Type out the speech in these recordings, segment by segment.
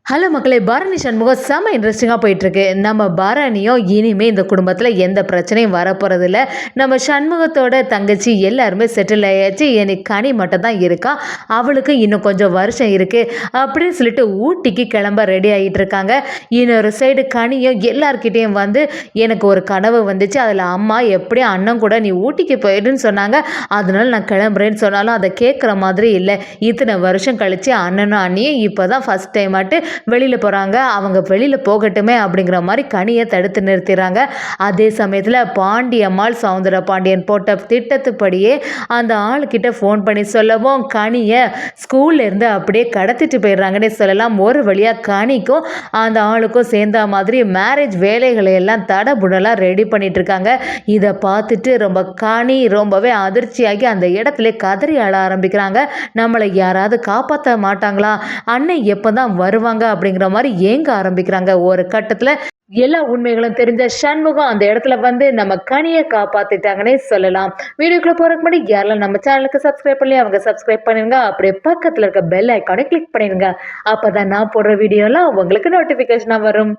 Hello மக்களே, பரணி சண்முகம் செம்ம இன்ட்ரெஸ்டிங்காக போயிட்டுருக்கு. நம்ம பரணியும் இனிமேல் இந்த குடும்பத்தில் எந்த பிரச்சனையும் வரப்போகிறதில்ல. நம்ம சண்முகத்தோட தங்கச்சி எல்லாருமே செட்டில் ஆயாச்சு. எனக்கு கனி மட்டும் தான் இருக்கா. அவளுக்கு இன்னும் கொஞ்சம் வருஷம் இருக்குது அப்படின்னு சொல்லிட்டு ஊட்டிக்கு கிளம்ப ரெடி ஆகிட்டு இருக்காங்க. இன்னொரு சைடு கனியும் எல்லார்கிட்டேயும் வந்து எனக்கு ஒரு கனவு வந்துச்சு, அதில் அம்மா எப்படியும் அண்ணன் கூட நீ ஊட்டிக்கு போயிடுன்னு சொன்னாங்க, அதனால நான் கிளம்புறேன்னு சொன்னாலும் அதை கேட்குற மாதிரி இல்லை. இத்தனை வருஷம் கழித்து அண்ணனும் அண்ணியும் இப்போ தான் ஃபஸ்ட் டைம் வெளியில் போகிறாங்க. அவங்க வெளியில் போகட்டுமே அப்படிங்கிற மாதிரி கனியை தடுத்து நிறுத்திடுறாங்க. அதே சமயத்தில் பாண்டியம்மாள் சவுந்தர பாண்டியன் போட்ட திட்டத்துப்படியே அந்த ஆளுக்கிட்ட ஃபோன் பண்ணி சொல்லவும் கனியை ஸ்கூல்லேருந்து அப்படியே கடத்திட்டு போயிடுறாங்கன்னே சொல்லலாம். ஒரு வழியாக கனிக்கும் அந்த ஆளுக்கும் சேர்ந்த மாதிரி மேரேஜ் வேலைகளை எல்லாம் தடபுடலாக ரெடி பண்ணிட்டு இருக்காங்க. இதை பார்த்துட்டு கனி ரொம்பவே அதிர்ச்சியாகி அந்த இடத்துல கதறி அழ ஆரம்பிக்கிறாங்க. நம்மளை யாராவது காப்பாற்ற மாட்டாங்களா, அண்ணன் எப்போ தான் வருவாங்க அப்படிங்கிற மாதிரி ஏங்க ஆரம்பிக்கிறாங்க. ஒரு கட்டத்தில் எல்லா உண்மைகளும் தெரிஞ்ச சண்முகம் அந்த இடத்துல வந்து நம்ம கனியை காப்பாத்திட்டாங்கன்னே சொல்லலாம். வீடியோக்குள்ள போறதுக்கு முன்னாடி யாரெல்லாம் நம்ம சேனலுக்கு சப்ஸ்கிரைப் பண்ணி அவங்க சப்ஸ்கிரைப் பண்ணிருங்க. அப்படியே பக்கத்தில் இருக்க பெல் ஐக்கானை கிளிக் பண்ணிருங்க. அப்பதான் நான் போடுற வீடியோலாம் உங்களுக்கு நோட்டிபிகேஷனா வரும்.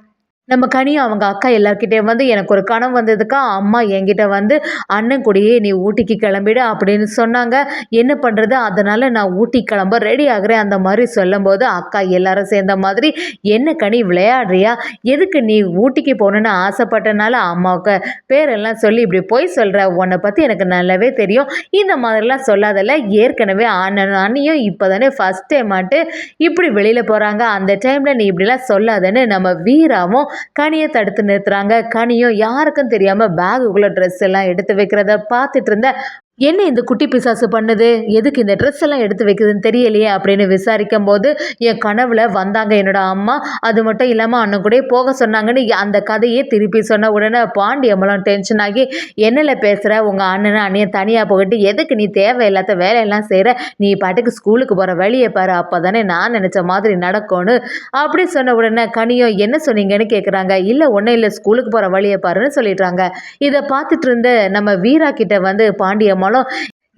நம்ம கனியும் அவங்க அக்கா எல்லார்கிட்டே வந்து எனக்கு ஒரு கனவு வந்ததுக்கா அம்மா என்கிட்ட வந்து அண்ணன் கூடயே நீ ஊட்டிக்கு கிளம்பிடு அப்படின்னு சொன்னாங்க. என்ன பண்ணுறது, அதனால் நான் ஊட்டி கிளம்ப ரெடி ஆகிறேன் அந்த மாதிரி சொல்லும்போது அக்கா எல்லாரும் சேர்ந்த மாதிரி என்ன கனி விளையாடுறியா, எதுக்கு நீ ஊட்டிக்கு போகணுன்னு ஆசைப்பட்டனால அம்மாவுக்கு பேரெல்லாம் சொல்லி இப்படி போய் சொல்கிற, உன்னை பற்றி எனக்கு நல்லாவே தெரியும், இந்த மாதிரிலாம் சொல்லாதல்ல, ஏற்கனவே அண்ணனும் அண்ணியும் இப்போ தானே ஃபஸ்ட் டைம் இப்படி வெளியில் போகிறாங்க, அந்த டைமில் நீ இப்படிலாம் சொல்லாதன்னு நம்ம வீராவும் கனியை தடுத்து நிறுத்துறாங்க. கனியும் யாருக்கும் தெரியாம பேகுக்குள்ள ட்ரெஸ் எல்லாம் எடுத்து வைக்கிறத பார்த்துட்டு இருந்த, என்ன இந்த குட்டி பிசாசு பண்ணுது, எதுக்கு இந்த ட்ரெஸ் எல்லாம் எடுத்து வைக்குதுன்னு தெரியலையே அப்படின்னு விசாரிக்கும் போது என் கனவுல வந்தாங்க என்னோட அம்மா, அது மட்டும் இல்லாமல் அண்ணன் கூட போக சொன்னாங்கன்னு அந்த கதையே திருப்பி சொன்ன உடனே பாண்டியம்மாலாம் டென்ஷன் ஆகி, என்னல பேசுகிற, உங்கள் அண்ணனை அண்ணியை தனியாக போகிட்டு எதுக்கு நீ தேவையில்லாத வேலையெல்லாம் செய்கிற, நீ பாட்டுக்கு ஸ்கூலுக்கு போகிற வழியை பாரு, அப்போ தானே நான் நினச்ச மாதிரி நடக்கும்னு அப்படி சொன்ன உடனே கனியும் என்ன சொன்னீங்கன்னு கேட்குறாங்க. இல்லை ஒன்றும் இல்லை, ஸ்கூலுக்கு போகிற வழியை பாருன்னு சொல்லிடுறாங்க. இதை பார்த்துட்டு இருந்த நம்ம வீரா கிட்ட வந்து பாண்டியம்மா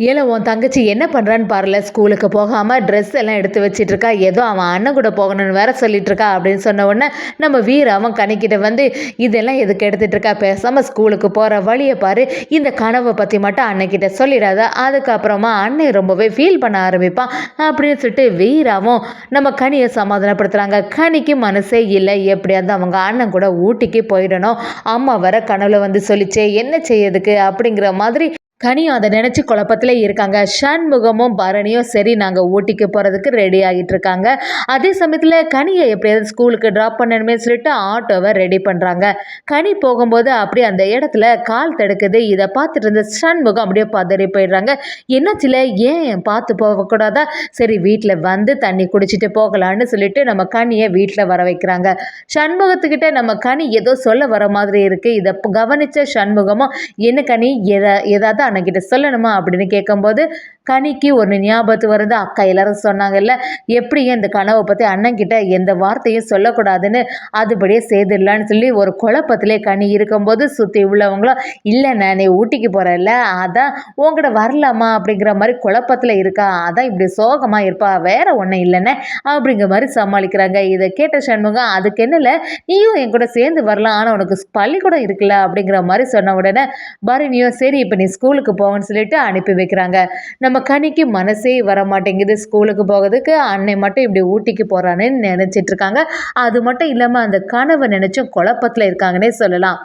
ஏல உன் தங்கச்சி என்ன பண்ணுறான்னு பாருல, ஸ்கூலுக்கு போகாமல் ட்ரெஸ் எல்லாம் எடுத்து வச்சிட்டு இருக்கா, ஏதோ அவன் அண்ணன் கூட போகணும்னு வேற சொல்லிட்டு இருக்கா அப்படின்னு சொன்ன உடனே நம்ம அவன் கணிக்கிட்ட வந்து இதெல்லாம் எதுக்கு எடுத்துட்டு இருக்கா, பேசாமல் ஸ்கூலுக்கு போகிற வழியை பாரு, இந்த கனவை பற்றி மட்டும் அண்ணன்கிட்ட சொல்லிடாத, அதுக்கப்புறமா அண்ணன் ரொம்பவே ஃபீல் பண்ண ஆரம்பிப்பான் அப்படின்னு சொல்லிட்டு வீராவும் நம்ம கனியை சமாதானப்படுத்துகிறாங்க. கனிக்கு மனசே இல்லை, எப்படியாவது அவங்க அண்ணன் கூட ஊட்டிக்கு போயிடணும், அம்மா வர கனவுல வந்து சொல்லிச்சே என்ன செய்யறதுக்கு அப்படிங்கிற மாதிரி கனியும் அதை நினச்சி குழப்பத்தில் இருக்காங்க. சண்முகமும் பரணியும் சரி நாங்கள் ஊட்டிக்கு போகிறதுக்கு ரெடி ஆகிட்டு இருக்காங்க. அதே சமயத்தில் கனியை எப்படியாவது ஸ்கூலுக்கு ட்ராப் பண்ணணுமே சொல்லிட்டு ஆட்டோவை ரெடி பண்ணுறாங்க. கனி போகும்போது அப்படியே அந்த இடத்துல கால் தடுக்குது. இதை பார்த்துட்டு இருந்த சண்முகம் அப்படியே பதறி போயிடுறாங்க. என்னாச்சில, ஏன் பார்த்து போகக்கூடாதா, சரி வீட்டில் வந்து தண்ணி குடிச்சிட்டு போகலான்னு சொல்லிட்டு நம்ம கனியை வீட்டில் வர வைக்கிறாங்க. சண்முகத்துக்கிட்ட நம்ம கனி ஏதோ சொல்ல வர மாதிரி இருக்குது. இதை கவனித்த சண்முகமும் என்ன கனி ஏதாவது அண்ணன்கிட்ட சொல்லணுமா அப்படின்னு கேட்கும்போது கனிக்கு ஒரு ஞாபகத்து வருது. அக்கா எல்லாரும் சொன்னாங்கல்ல, எப்படியே இந்த கனவை பற்றி அண்ணன்கிட்ட எந்த வார்த்தையும் சொல்லக்கூடாதுன்னு, அதுபடியே செய்திடலான்னு சொல்லி ஒரு குழப்பத்திலே கனி இருக்கும்போது சுற்றி உள்ளவங்களும் இல்லைண்ணே நீ ஊட்டிக்கு போகிறல்ல, அதான் உங்கள்கிட்ட வரலாமா அப்படிங்கிற மாதிரி குழப்பத்தில் இருக்கா, அதான் இப்படி சோகமாக இருப்பா, வேற ஒன்றும் இல்லைண்ணே அப்படிங்கிற மாதிரி சமாளிக்கிறாங்க. இதை கேட்ட சண்முகம் அதுக்கு என்னல, நீயும் என் கூட சேர்ந்து வரலாம், ஆனால் உனக்கு பள்ளிக்கூடம் இருக்குல்ல அப்படிங்கிற மாதிரி சொன்ன உடனே பரணியும் சரி இப்போ நீ ஸ்கூலுக்கு போகணும்னு சொல்லிட்டு அனுப்பி வைக்கிறாங்க. நம்ம கனிக்கு மனசே வர மாட்டேங்குது ஸ்கூலுக்கு போகிறதுக்கு, அன்னை மட்டும் இப்படி ஊட்டிக்கு போகிறான்னு நினச்சிட்டு இருக்காங்க. அது மட்டும் இல்லாமல் அந்த கனவை நினச்சும் குழப்பத்தில் இருக்காங்கன்னே சொல்லலாம்.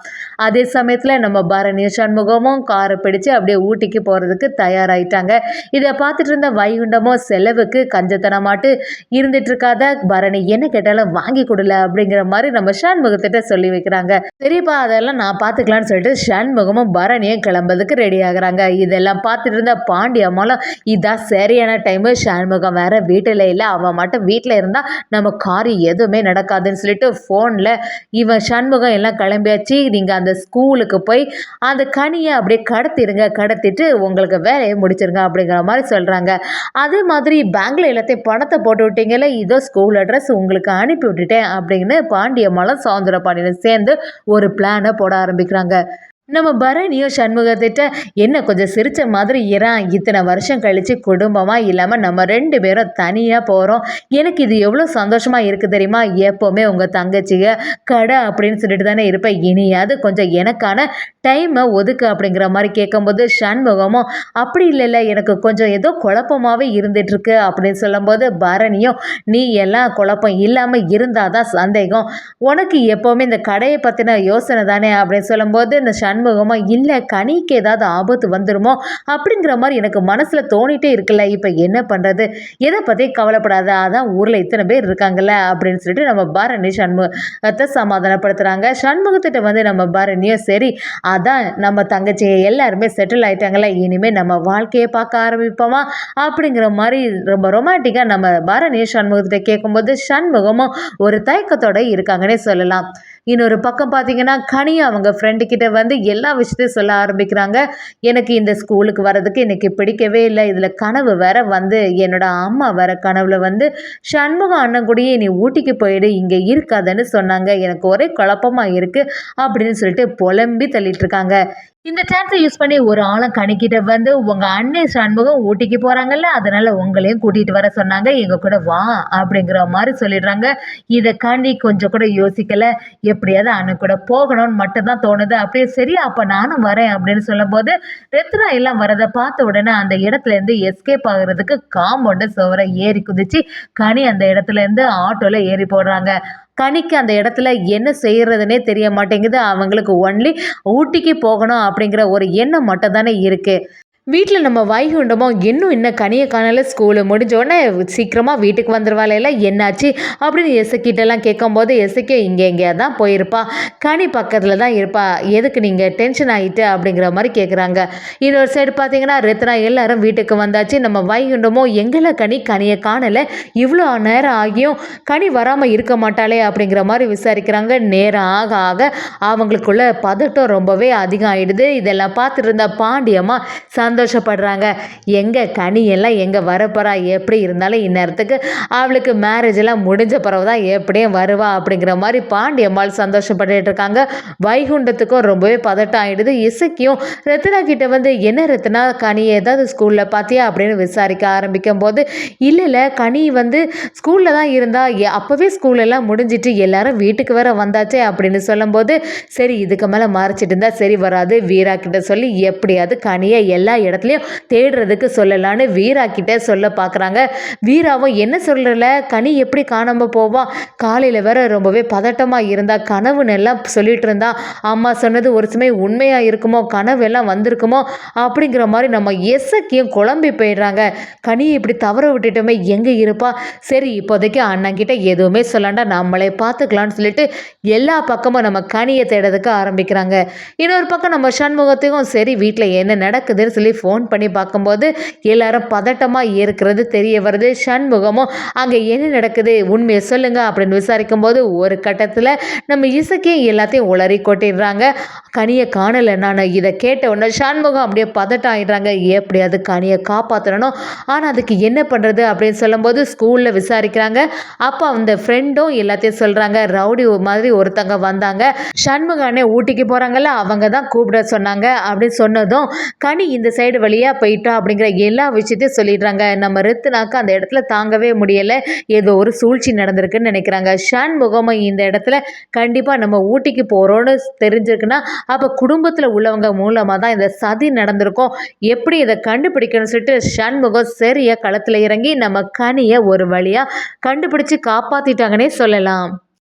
அதே சமயத்தில் நம்ம பரணியும் சண்முகமும் காரை பிடிச்சு அப்படியே ஊட்டிக்கு போகிறதுக்கு தயாராகிட்டாங்க. இதை பார்த்துட்டு இருந்த வைகுண்டமும் செலவுக்கு கஞ்சத்தனமாட்டு இருந்துட்டு இருக்காத, பரணி என்ன கேட்டாலும் வாங்கி கொடுல அப்படிங்கிற மாதிரி நம்ம சண்முகத்திட்ட சொல்லி வைக்கிறாங்க. சரிப்பா அதெல்லாம் நான் பார்த்துக்கலான்னு சொல்லிட்டு சண்முகமும் பரணியும் கிளம்புறதுக்கு ரெடி ஆகுறாங்க. இதெல்லாம் பார்த்துட்டு இருந்த பாண்டியம்மாலும் இதான் சரியான டைமு, சண்முகம் வேற வீட்டில் இல்லை, அவன் மட்டும் வீட்டில் இருந்தால் நம்ம காரியம் எதுவுமே நடக்காதுன்னு சொல்லிட்டு ஃபோனில் இவன் சண்முகம் எல்லாம் கிளம்பியாச்சு, நீங்கள் அந்த ஸ்கூலுக்கு போய் அந்த கனியை அப்படியே கடத்திட்டு உங்களுக்கு வேலையை முடிச்சிருங்க அப்படிங்கிற மாதிரி சொல்கிறாங்க. அதே மாதிரி பேங்கில் எல்லாத்தையும் பணத்தை போட்டு விட்டீங்கல்ல, இதோ ஸ்கூல் அட்ரஸ் உங்களுக்கு அனுப்பி விட்டுட்டேன் அப்படின்னு பாண்டியம்மாலும் சவுந்தர பாண்டியனும் சேர்ந்து ஒரு பிளானை போட ஆரம்பிக்கிறாங்க. நம்ம பரணியும் சண்முகத்திட்ட என்ன கொஞ்சம் சிரிச்ச மாதிரி இத்தனை வருஷம் கழிச்சு குடும்பமாக இல்லாமல் நம்ம 2 பேரும் தனியாக போகிறோம். எனக்கு இது எவ்வளோ சந்தோஷமாக இருக்குது தெரியுமா? எப்போவுமே உங்கள் தங்கச்சிக கடை அப்படின்னு சொல்லிட்டு தானே இருப்பேன். இனியாவது கொஞ்சம் எனக்கான டைமை ஒதுக்கு அப்படிங்கிற மாதிரி கேட்கும்போது சண்முகமும் அப்படி இல்லைல்ல, எனக்கு கொஞ்சம் ஏதோ குழப்பமாகவே இருந்துகிட்ருக்கு அப்படின்னு சொல்லும்போது பரணியும் நீ எல்லாம் குழப்பம் இல்லாமல் இருந்தால் தான் சந்தேகம். உனக்கு எப்போவுமே இந்த கடையை பற்றின யோசனை தானே அப்படின்னு சொல்லும்போது இந்த சண்முகமாக இல்லை கனிக்கு ஏதாவது ஆபத்து வந்துடுமோ அப்படிங்கிற மாதிரி எனக்கு மனசில் தோணிட்டே இருக்குல்ல, இப்போ என்ன பண்ணுறது, எதை பற்றி கவலைப்படாத, அதான் ஊரில் இத்தனை பேர் இருக்காங்கல்ல அப்படின்னு சொல்லிட்டு நம்ம பரணி சண்முகத்தை சமாதானப்படுத்துகிறாங்க. சண்முகத்திட்ட வந்து நம்ம பரணியும் சரி அதான் நம்ம தங்கச்சி எல்லாருமே செட்டில் ஆயிட்டாங்கல்ல, இனிமேல் நம்ம வாழ்க்கையை பார்க்க ஆரம்பிப்போமா அப்படிங்கிற மாதிரி ரொம்ப ரொமான்டிக்காக நம்ம பரணியும் சண்முகத்திட்ட கேட்கும்போது சண்முகமும் ஒரு தயக்கத்தோட இருக்காங்கன்னே சொல்லலாம். இன்னொரு பக்கம் பார்த்தீங்கன்னா கனியும் அவங்க ஃப்ரெண்டுக்கிட்ட வந்து எல்லா விஷயத்தையும் சொல்ல ஆரம்பிக்கிறாங்க. எனக்கு இந்த ஸ்கூலுக்கு வர்றதுக்கு இன்றைக்கி பிடிக்கவே இல்லை, இதில் கனவு வேற வந்து என்னோட அம்மா வேற கனவுல வந்து சண்முகம் அண்ணன் கூடயே நீ ஊட்டிக்கு போயிடு இங்கே இருக்காதுன்னு சொன்னாங்க, எனக்கு ஒரே குழப்பமாக இருக்குது அப்படின்னு சொல்லிட்டு புலம்பி தள்ளிட்டு இருக்காங்க. இந்த சான்ஸை யூஸ் பண்ணி ஒரு ஆளும் கணிக்கிட்ட வந்து உங்கள் அண்ணன் சண்முகம் ஊட்டிக்கு போகிறாங்கல்ல, அதனால் உங்களையும் கூட்டிகிட்டு வர சொன்னாங்க, எங்கள் கூட வா அப்படிங்கிற மாதிரி சொல்லிடுறாங்க. இதை கனி கொஞ்சம் கூட யோசிக்கலை, எப்படியாவது அண்ணன் கூட போகணும்னு மட்டும்தான் தோணுது. அப்படியே சரி அப்போ நானும் வரேன் அப்படின்னு சொல்லும்போது ரத்னா எல்லாம் வரதை பார்த்த உடனே அந்த இடத்துலேருந்து எஸ்கேப் ஆகுறதுக்கு காம்பவுண்டு சுவரை ஏறி குதிச்சு கனி அந்த இடத்துலேருந்து ஆட்டோவில் ஏறி போடுறாங்க. கனிக்கு அந்த இடத்துல என்ன செய்கிறதுனே தெரிய மாட்டேங்குது. அவங்களுக்கு ஒன்லி ஊட்டிக்கு போகணும் அப்படிங்கிற ஒரு எண்ணம் மட்டும் தானே இருக்குது. வீட்டில் நம்ம வைகுண்டமோ இன்னும் கனியை காணல, ஸ்கூலு முடிஞ்சோடனே சீக்கிரமாக வீட்டுக்கு வந்துடுவாள், என்னாச்சு அப்படின்னு எசக்கிட்டெல்லாம் கேட்கும்போது எசக்கே இங்கே எங்கேயா தான் போயிருப்பா, கனி பக்கத்தில் தான் இருப்பா, எதுக்கு நீங்கள் டென்ஷன் ஆகிட்டு அப்படிங்கிற மாதிரி கேட்குறாங்க. இன்னொரு சைடு பார்த்தீங்கன்னா ரத்னா எல்லாரும் வீட்டுக்கு வந்தாச்சு. நம்ம வைகுண்டமோ எங்களை கனியை காணலை, இவ்வளோ நேரம் ஆகியும் கனி வராமல் இருக்க மாட்டாளே அப்படிங்கிற மாதிரி விசாரிக்கிறாங்க. நேரம் ஆக ஆக அவங்களுக்குள்ள பதட்டம் ரொம்பவே அதிகம் ஆகிடுது. இதெல்லாம் பார்த்துட்டு இருந்த பாண்டியம்மா சந்தோஷப்படுறாங்க. கனி எல்லாம் எங்கே வரப்போறா, எப்படி இருந்தாலும் இந்நேரத்துக்கு அவளுக்கு மேரேஜ் எல்லாம் முடிஞ்ச பிறகு தான் எப்படியும் வருவா அப்படிங்கிற மாதிரி பாண்டியம்மாள் சந்தோஷப்பட்டு இருக்காங்க. வைகுண்டத்துக்கும் ரொம்பவே பதட்டம் ஆகிடுது. இசைக்கும் ரத்னா கிட்ட வந்து என்ன ரத்னா கனி ஏதாவது ஸ்கூலில் பார்த்தியா அப்படின்னு விசாரிக்க ஆரம்பிக்கும் போது இல்லை கனி வந்து ஸ்கூலில் தான் இருந்தா, அப்போவே ஸ்கூலெல்லாம் முடிஞ்சிட்டு எல்லாரும் வீட்டுக்கு வேற வந்தாச்சே அப்படின்னு சொல்லும்போது சரி இதுக்கு மேலே மறைச்சிட்டு இருந்தா சரி வராது, வீரா கிட்ட சொல்லி எப்படியாவது கனியை எல்லா இடத்துலையும் தேடுறதுக்கு சொல்லலான்னு வீரா கிட்ட சொல்ல பார்க்குறாங்க. வீராவும் என்ன சொல்கிறல, கனி எப்படி காணாமல் போவா, காலையில் வேற ரொம்பவே பதட்டமாக இருந்தா, கனவுன்னு எல்லாம் சொல்லிட்டு இருந்தா, அம்மா சொன்னது ஒரு சமயம் உண்மையாக இருக்குமோ, கனவு எல்லாம் வந்திருக்குமோ அப்படிங்கிற மாதிரி நம்ம எசக்கியும் குழம்பி போயிடுறாங்க. கனியை இப்படி தவற விட்டுட்டோமே, எங்கே இருப்பா, சரி இப்போதைக்கு அண்ணங்கிட்ட எதுவுமே சொல்லாண்டா நம்மளே பார்த்துக்கலான்னு சொல்லிட்டு எல்லா பக்கமும் நம்ம கனியை தேடுறதுக்கு ஆரம்பிக்கிறாங்க. இன்னொரு பக்கம் நம்ம சண்முகத்துக்கும் சரி வீட்டில் என்ன நடக்குதுன்னு சொல்லி ஃபோன் பண்ணி பார்க்கும்போது எல்லாரும் பதட்டமாக இருக்கிறது தெரிய வருது. சண்முகமும் அங்கே என்ன நடக்குது உண்மையை சொல்லுங்க அப்படின்னு விசாரிக்கும் போது ஒரு கட்டத்தில் நம்ம இசைக்கையும் எல்லாத்தையும் உளறி கொட்டிடுறாங்க. கனியை காணலை. நான் இதை கேட்ட உடனே சண்முகம் அப்படியே பதட்டம் ஆகிடுறாங்க. எப்படியாவது கனியை காப்பாற்றணும், ஆனால் அதுக்கு என்ன பண்ணுறது அப்படின்னு சொல்லும்போது ஸ்கூலில் விசாரிக்கிறாங்க. அப்போ அந்த ஃப்ரெண்டும் எல்லாத்தையும் சொல்கிறாங்க. ரவுடி மாதிரி ஒருத்தங்க வந்தாங்க, சண்முகானே ஊட்டிக்கு போகிறாங்கல்ல அவங்க தான் கூப்பிட சொன்னாங்க அப்படின்னு சொன்னதும் கனி இந்த சைடு வழியாக போயிட்டா அப்படிங்கிற எல்லா விஷயத்தையும் சொல்லிடுறாங்க. நம்ம ரத்னாக்கு அந்த இடத்துல தாங்கவே முடியலை, ஏதோ ஒரு சூழ்ச்சி நடந்திருக்குன்னு நினைக்கிறாங்க. சண்முகமும் இந்த இடத்துல கண்டிப்பாக நம்ம ஊட்டிக்கு போகிறோன்னு தெரிஞ்சிருக்குன்னா அப்போ குடும்பத்தில் உள்ளவங்க மூலமாக தான் இந்த சதி நடந்திருக்கும், எப்படி இதை கண்டுபிடிக்கணும்னு சொல்லிட்டு சண்முகம் சரியாக களத்தில் இறங்கி நம்ம கனியை ஒரு வழியாக கண்டுபிடிச்சி காப்பாற்றிட்டாங்கன்னே சொல்லலாம்.